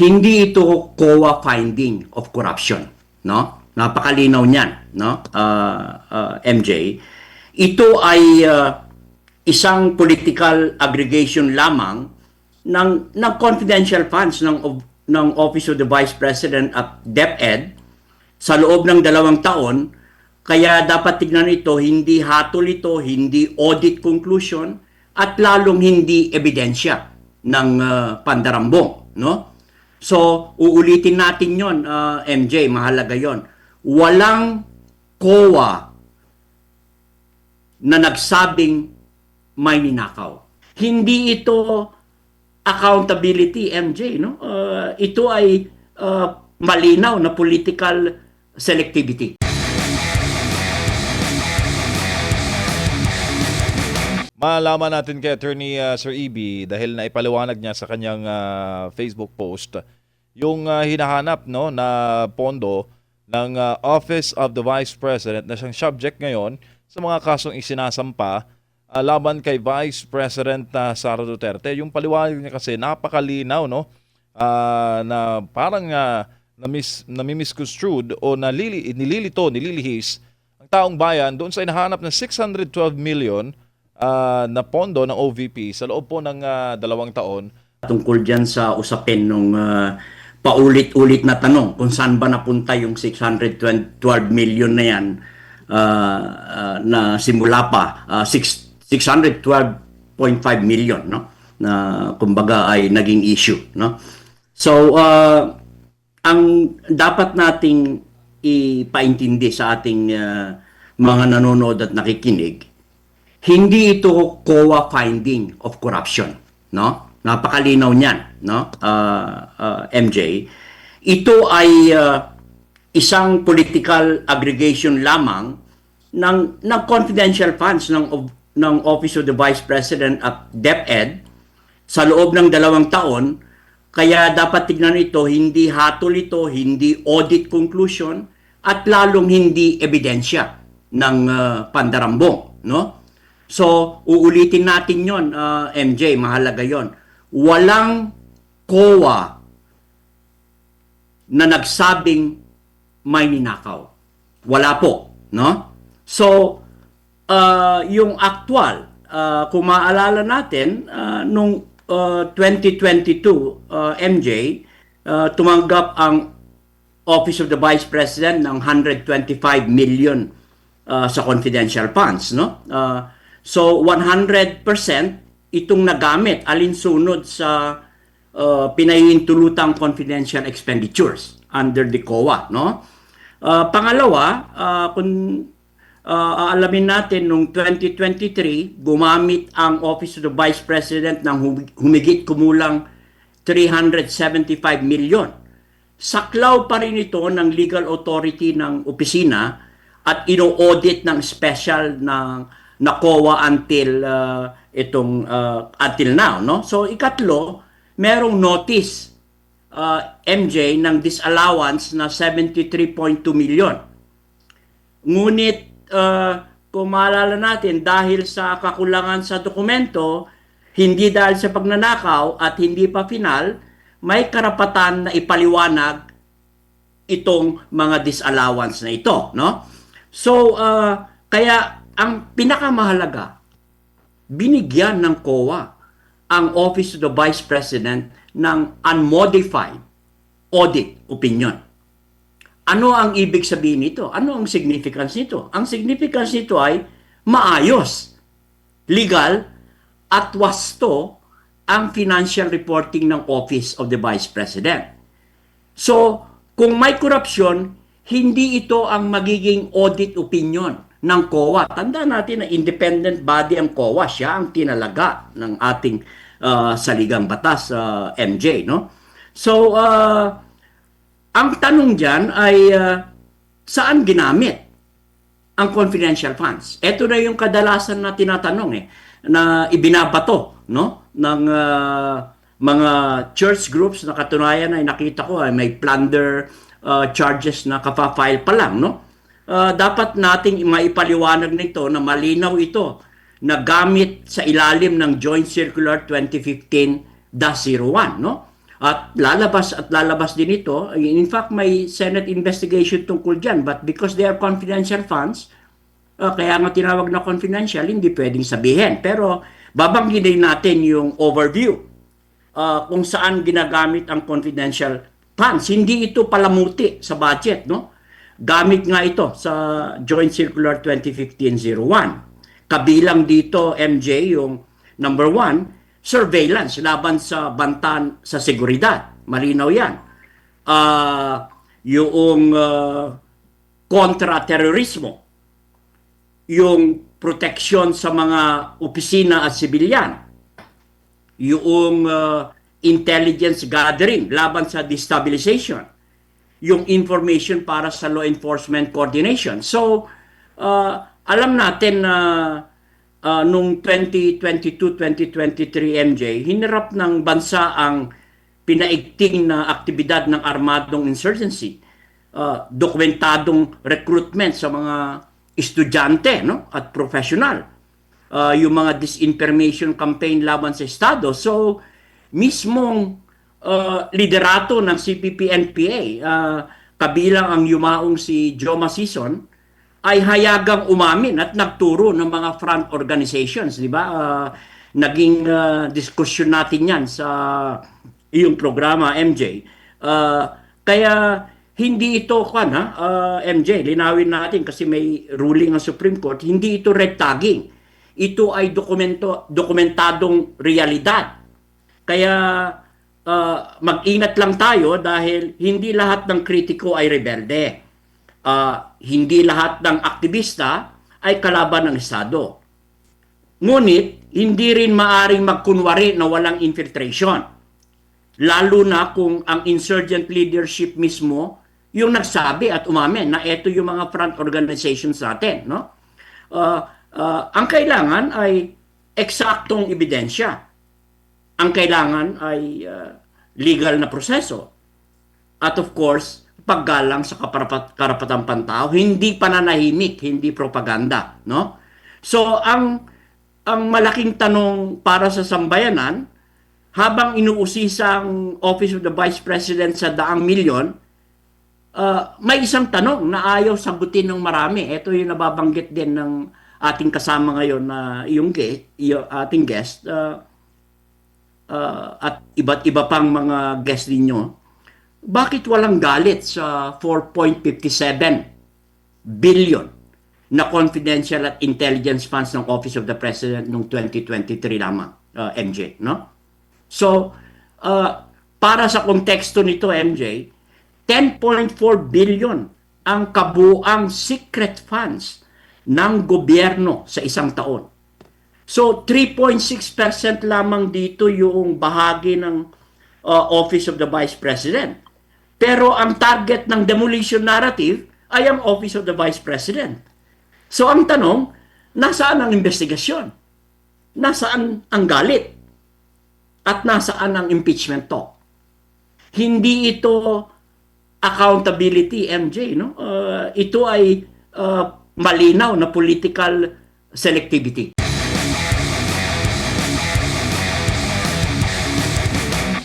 Hindi ito COA finding of corruption, no? Napakalinaw niyan, no? MJ. Ito ay isang political aggregation lamang ng confidential funds ng Office of the Vice President at DepEd sa loob ng 2 taon. Kaya dapat tignan ito, hindi hatol ito, hindi audit conclusion, at lalong hindi ebidensya ng pandarambong, no? So, uulitin natin yon, MJ, mahalaga yon. Walang COA na nagsabing may ninakaw. Hindi ito accountability, MJ, no? Ito ay malinaw na political selectivity. Malaman natin kay Attorney Sir EB dahil naipaliwanag niya sa kanyang Facebook post yung hinahanap no na pondo ng Office of the Vice President na siyang subject ngayon sa mga kasong isinasampa laban kay Vice President Sara Duterte. Yung paliwanag niya kasi napakalinaw no na parang nami-misconstrued o nililihis ang taong bayan doon sa hinahanap na 612 million na pondo ng OVP sa loob po ng 2 taon. Tungkol dyan sa usapin nung paulit-ulit na tanong kung saan ba napunta yung 612 million na yan na simula pa 612.5 million, no? Na kumbaga ay naging issue, no? So ang dapat nating ipaintindi sa ating mga nanonood at nakikinig, hindi ito COA finding of corruption, no? Napakalinaw niyan, no? MJ. Ito ay isang political aggregation lamang ng confidential funds ng Office of the Vice President at DepEd sa loob ng 2 taon. Kaya dapat tignan ito, hindi hatol ito, hindi audit conclusion, at lalong hindi ebidensya ng pandarambong, no? So, uulitin natin yon, MJ, mahalaga yon. Walang COA na nagsabing may ninakaw. Wala po, no? So, yung actual, kung maaalala natin, nung 2022, MJ, tumanggap ang Office of the Vice President ng 125 million sa confidential funds, no? So 100% itong nagamit alinsunod sa pinahihintulutang confidential expenditures under the COA, no? Pangalawa, kung aalamin natin nung 2023, gumamit ang Office of the Vice President ng humigit kumulang 375 million. Saklaw pa rin ito ng legal authority ng opisina at ino-audit ng special na COA until until now, no? So ikatlo, merong notice MJ ng disallowance na 73.2 million. Ngunit kung maalala natin, dahil sa kakulangan sa dokumento, hindi dahil sa pagnanakaw at hindi pa final, may karapatan na ipaliwanag itong mga disallowance na ito, no? So kaya ang pinakamahalaga, binigyan ng COA ang Office of the Vice President ng unmodified audit opinion. Ano ang ibig sabihin nito? Ano ang significance nito? Ang significance nito ay maayos, legal, at wasto ang financial reporting ng Office of the Vice President. So, kung may korupsyon, hindi ito ang magiging audit opinion ng COA. Tandaan natin na independent body ang COA. Siya ang tinalaga ng ating saligang batas, MJ, no? So, ang tanong dyan ay saan ginamit ang confidential funds? Ito na yung kadalasan na tinatanong na ibinabato, no? Ng mga church groups na katunayan ay nakita ko ay may plunder charges na kapafile pa lang, no? Dapat nating maipaliwanag nito na malinaw ito na gamit sa ilalim ng Joint Circular 2015-01, no? At lalabas din ito. In fact, may Senate investigation tungkol dyan. But because they are confidential funds, kaya nga tinawag na confidential, hindi pwedeng sabihin. Pero babanggitin natin yung overview kung saan ginagamit ang confidential funds. Hindi ito palamuti sa budget, no? Gamit nga ito sa Joint Circular 2015-01. Kabilang dito, MJ, yung number 1, surveillance laban sa bantan sa seguridad. Malinaw yan. Yung kontra-terorismo, yung proteksyon sa mga opisina at sibilyan, yung intelligence gathering laban sa destabilization, yung information para sa law enforcement coordination. So, alam natin na nung 2022-2023 MJ, hinirap ng bansa ang pinaigting na aktibidad ng armadong insurgency, dokumentadong recruitment sa mga estudyante, no, at professional, yung mga disinformation campaign laban sa Estado. So, mismong liderato ng CPP-NPA, kabilang ang yumaong si Joma Sison, ay hayagang umamin at nagturo ng mga front organizations, di ba? Naging diskusyon natin yan sa iyong programa, MJ. Kaya hindi ito, MJ, linawin natin kasi may ruling ng Supreme Court, hindi ito red tagging. Ito ay dokumentadong realidad. Kaya mag-ingat lang tayo dahil hindi lahat ng kritiko ay rebelde. Hindi lahat ng aktivista ay kalaban ng Estado. Ngunit, hindi rin maaring magkunwari na walang infiltration. Lalo na kung ang insurgent leadership mismo yung nagsabi at umamin na ito yung mga front organizations natin. No? Ang kailangan ay eksaktong ebidensya. Ang kailangan ay legal na proseso. At of course, paggalang sa karapatang pantao, hindi pananahimik, hindi propaganda, no? So ang malaking tanong para sa sambayanan, habang inuusisa ang Office of the Vice President sa daang milyon, may isang tanong na ayaw sagutin ng marami. Ito yung nababanggit din ng ating kasama ngayon na ating guest, at iba't iba pang mga guest ninyo. Bakit walang galit sa 4.57 billion na confidential at intelligence funds ng Office of the President noong 2023 lamang, MJ, no? So, para sa konteksto nito, MJ, 10.4 billion ang kabuang secret funds ng gobyerno sa isang taon. So, 3.6% lamang dito yung bahagi ng Office of the Vice President. Pero ang target ng demolition narrative ay ang Office of the Vice President. So, ang tanong, nasaan ang investigasyon? Nasaan ang galit? At nasaan ang impeachment talk? Hindi ito accountability, MJ, no? Ito ay malinaw na political selectivity.